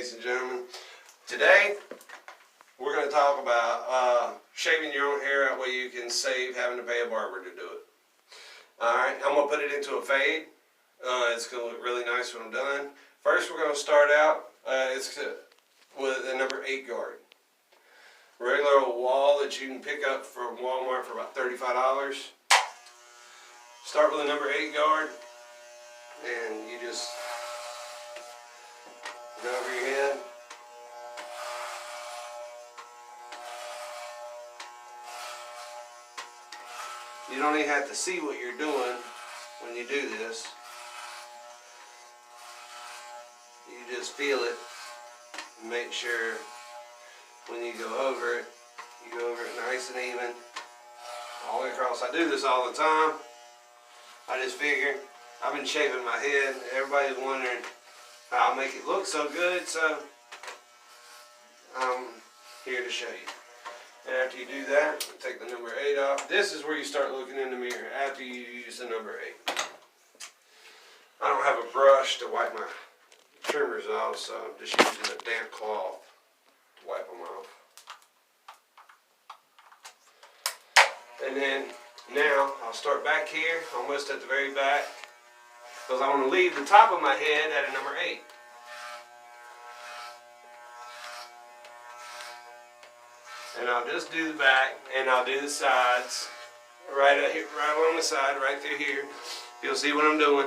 ladies and gentlemen. Today, we're going to talk about shaving your own hair. That way you can save having to pay a barber to do it. Alright, I'm going to put it into a fade. It's going to look really nice when I'm done. First, we're going to start out with a number 8 guard. Regular old wall that you can pick up from Walmart for about $35. Start with a number 8 guard, and you just go over your head. You don't even have to see what you're doing when you do this. You just feel it and make sure when you go over it, you go over it nice and even all the way across. I do this all the time. I just figure I've been shaving my head. Everybody's wondering how I make it look so good, so I'm here to show you. And after you do that, take the number 8 off. This is where you start looking in the mirror after you use the number 8. I don't have a brush to wipe my trimmers off, so I'm just using a damp cloth to wipe them off. And then now I'll start back here, almost at the very back, because I want to leave the top of my head at a number 8. And I'll just do the back, and I'll do the sides, right along the side, right through here. You'll see what I'm doing.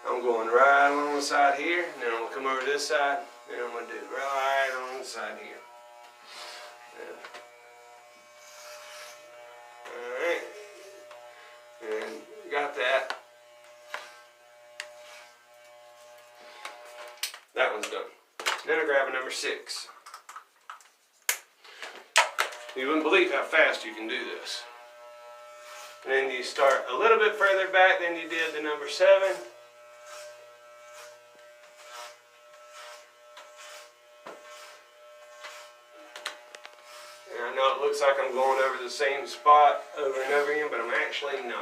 I'm going right along the side here, and then I'm going to come over to this side, and I'm going to do right along the side here. Alright, and got that. That one's done. Then I grab a number 6. You wouldn't believe how fast you can do this. And then you start a little bit further back than you did the number 7. And I know it looks like I'm going over the same spot over and over again, but I'm actually not.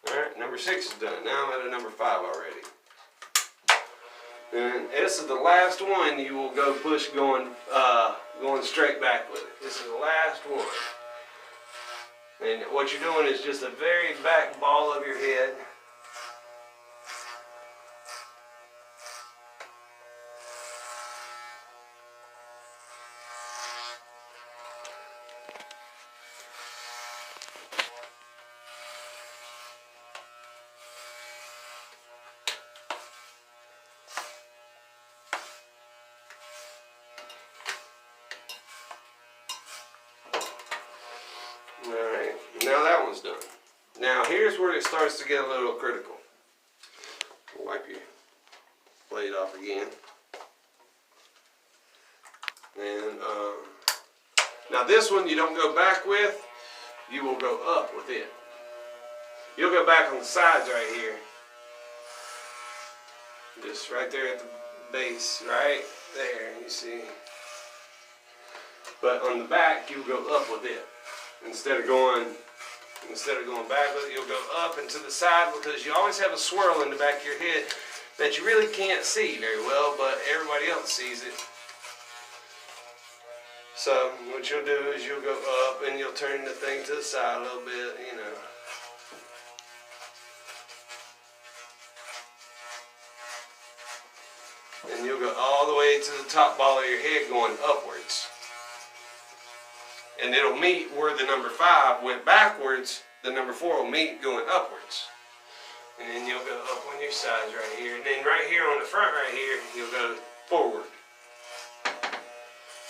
Alright, number 6 is done. Now I'm at a number 5 already. And this is the last one you will go push going straight back with it. This is the last one. And what you're doing is just the very back ball of your head. Alright, now that one's done. Now here's where it starts to get a little critical. Wipe your blade off again. And now this one you don't go back with, you will go up with it. You'll go back on the sides right here. Just right there at the base, right there, you see. But on the back, you'll go up with it. Instead of going back with it, you'll go up and to the side, because you always have a swirl in the back of your head that you really can't see very well, but everybody else sees it. So what you'll do is you'll go up and you'll turn the thing to the side a little bit, you know. And you'll go all the way to the top ball of your head going upwards. And it'll meet where the number 5 went backwards, the number 4 will meet going upwards. And then you'll go up on your sides right here. And then right here on the front right here, you'll go forward.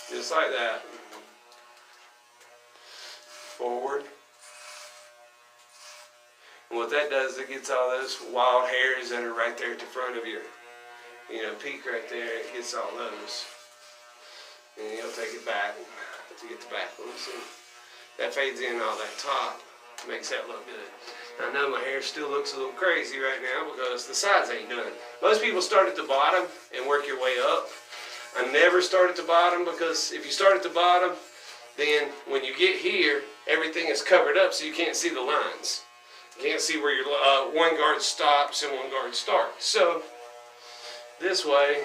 Just like that. Forward. And what that does, it gets all those wild hairs that are right there at the front of your, peak right there. It gets all those. And you'll take it back to get the back one. See, that fades in all that top, makes that look good. I know my hair still looks a little crazy right now because the sides ain't done. Most people start at the bottom and work your way up. I never start at the bottom because if you start at the bottom, then when you get here, everything is covered up so you can't see the lines. You can't see where your one guard stops and one guard starts. So this way,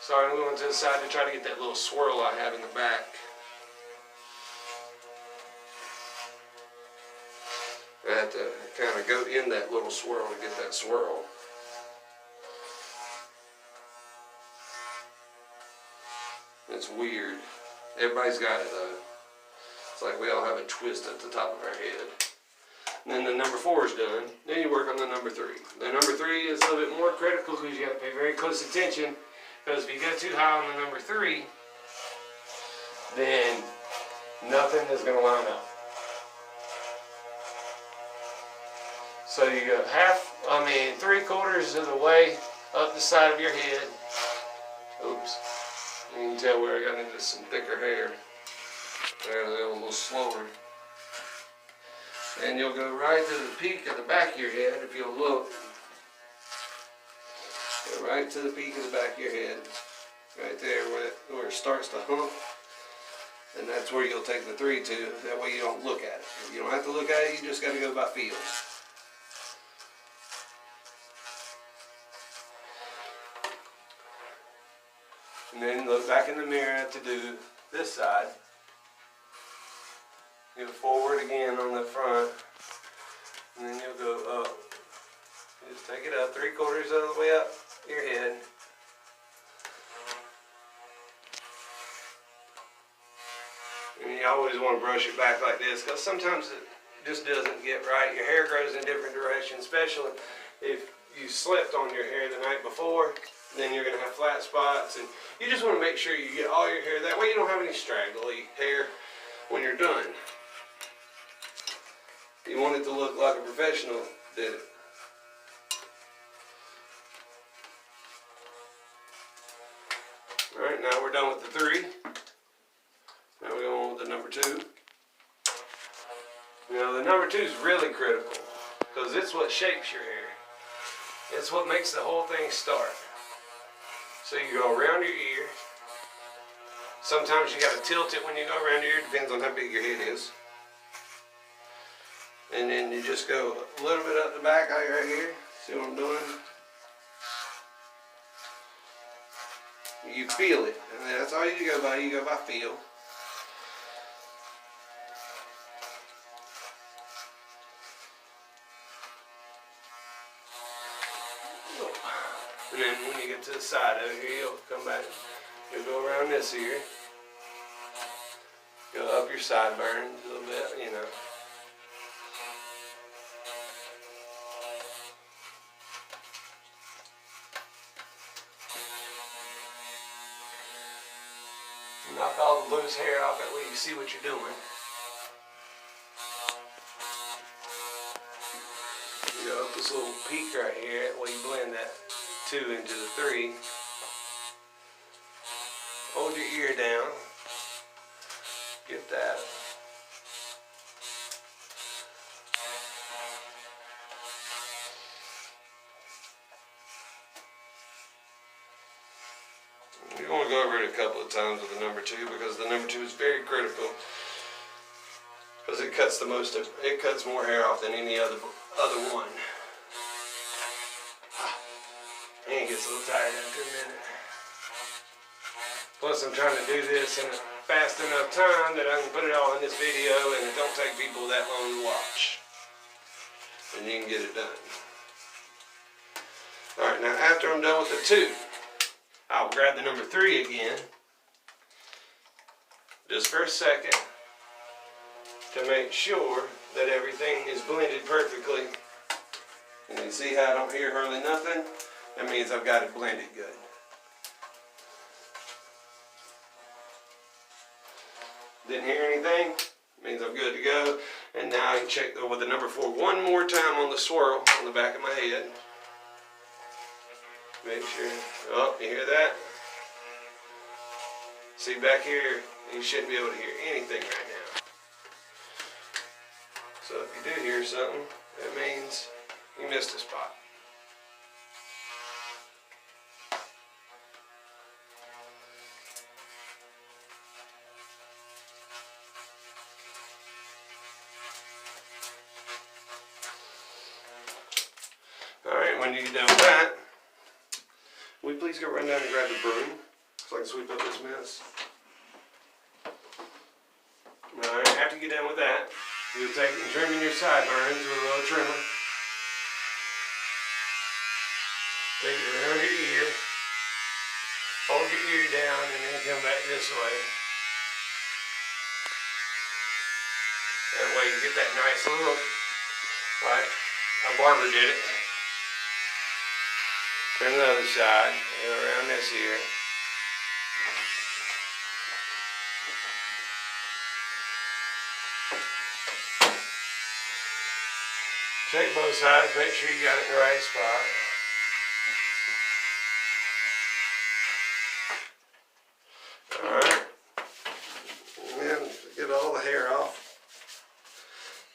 sorry, I'm going to the side to try to get that little swirl I have in the back. I have to kind of go in that little swirl to get that swirl. It's weird. Everybody's got it though. It's like we all have a twist at the top of our head. And then the number 4 is done. Then you work on the number 3. The number 3 is a little bit more critical because you have to pay very close attention. Because if you go too high on the number 3, then nothing is going to line up. So you go 3/4 of the way up the side of your head. Oops. You can tell where I got into some thicker hair. There, they're a little slower. And you'll go right to the peak of the back of your head if you'll look. Go right to the peak of the back of your head. Right there where it starts to hump. And that's where you'll take the 3 to. That way you don't look at it. You don't have to look at it, you just got to go by feel. And then look back in the mirror to do this side. Go forward again on the front. And then you'll go up. Just take it up 3/4 of the way up your head. And you always want to brush it back like this because sometimes it just doesn't get right. Your hair grows in different directions, especially if you slept on your hair the night before. Then you're going to have flat spots, and you just want to make sure you get all your hair. That way you don't have any straggly hair when you're done. You want it to look like a professional did it. Alright, now we're done with the 3. Now we're going on with the number 2. Now the number 2 is really critical because it's what shapes your hair. It's what makes the whole thing start. So you go around your ear. Sometimes you got to tilt it when you go around your ear. Depends on how big your head is. And then you just go a little bit up the back right here. See what I'm doing? You feel it. And that's all you go by. You go by feel. And then when you get to the side over here, you'll come back. You'll go around this ear. Go up your sideburns a little bit, you know. Knock all the loose hair off, that way you see what you're doing. You go up this little peak right here, that way you blend that 2 into the 3. Hold your ear down. Get that. You're going to go over it a couple of times with the number 2 because the number 2 is very critical because it cuts more hair off than any other one. And it gets a little tired after a minute. Plus I'm trying to do this in a fast enough time that I can put it all in this video and it don't take people that long to watch. And you can get it done. Alright, now after I'm done with the 2, I'll grab the number 3 again. Just for a second. To make sure that everything is blended perfectly. And you see how I don't hear hardly nothing? That means I've got it blended good. Didn't hear anything? Means I'm good to go. And now I can check with the number 4 one more time on the swirl on the back of my head. Make sure. Oh, you hear that? See back here, you shouldn't be able to hear anything right now. So if you do hear something, it means you missed a spot. Alright, when you get done with that, will you please go run down and grab the broom so I can sweep up this mess? Alright, after you get done with that, you'll take it and trim in your sideburns with a little trimmer. Take it around your ear, hold your ear down, and then come back this way. That way you get that nice look, like a barber did it. Turn the other side, go around this ear. Check both sides, make sure you got it in the right spot. Alright. And then get all the hair off.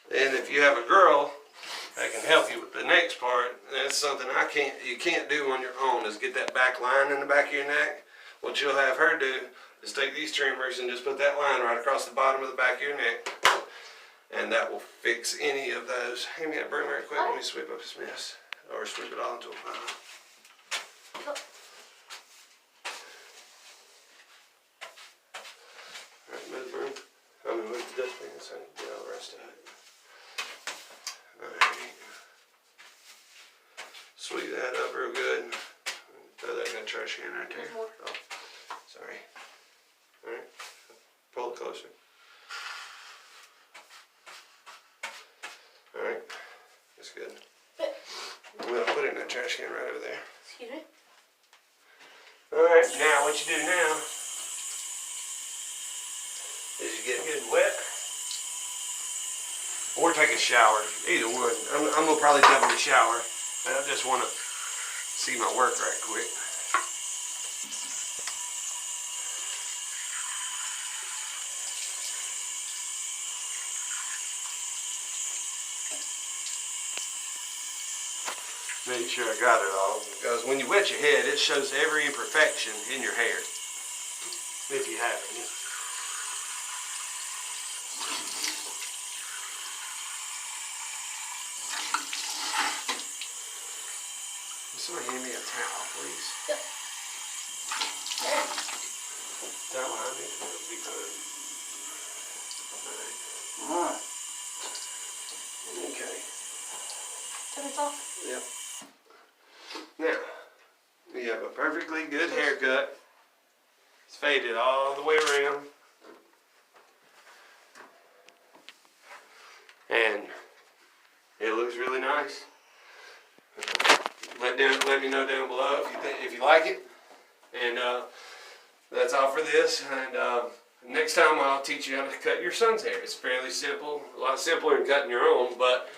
And if you have a girl that can help you with the next part, that's something you can't do on your own, is get that back line in the back of your neck. What you'll have her do is take these trimmers and just put that line right across the bottom of the back of your neck. And that will fix any of those. Hand me that broom real quick. Let me sweep up this mess. Or sweep it all into a pile. Alright, move the broom. I'm going to move the dustbin so I can get all the rest of it. Alright. Sweep that up real good. Throw that in the trash can right there. Oh, sorry. Alright. Pull it closer. Alright. That's good. I'm going to put it in that trash can right over there. Excuse me? Alright, now what you do now is you get good wet. Or take a shower. Either one. I'm going to probably double the shower. But I just want to see my work right quick. Make sure I got it all. Because when you wet your head, it shows every imperfection in your hair. If you have any. Somebody hand me a towel, please. Yep. Towel behind me? That would be good. Alright. Okay. Turn this off? Yep. Now, you have a perfectly good haircut. It's faded all the way around. And it looks really nice. Let me know down below if you like it. And that's all for this. And next time I'll teach you how to cut your son's hair. It's fairly simple, a lot simpler than cutting your own. But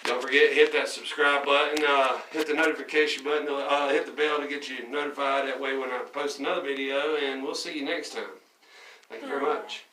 don't forget, hit that subscribe button, hit the notification button, hit the bell to get you notified. That way when I post another video, and we'll see you next time. Thank you very much.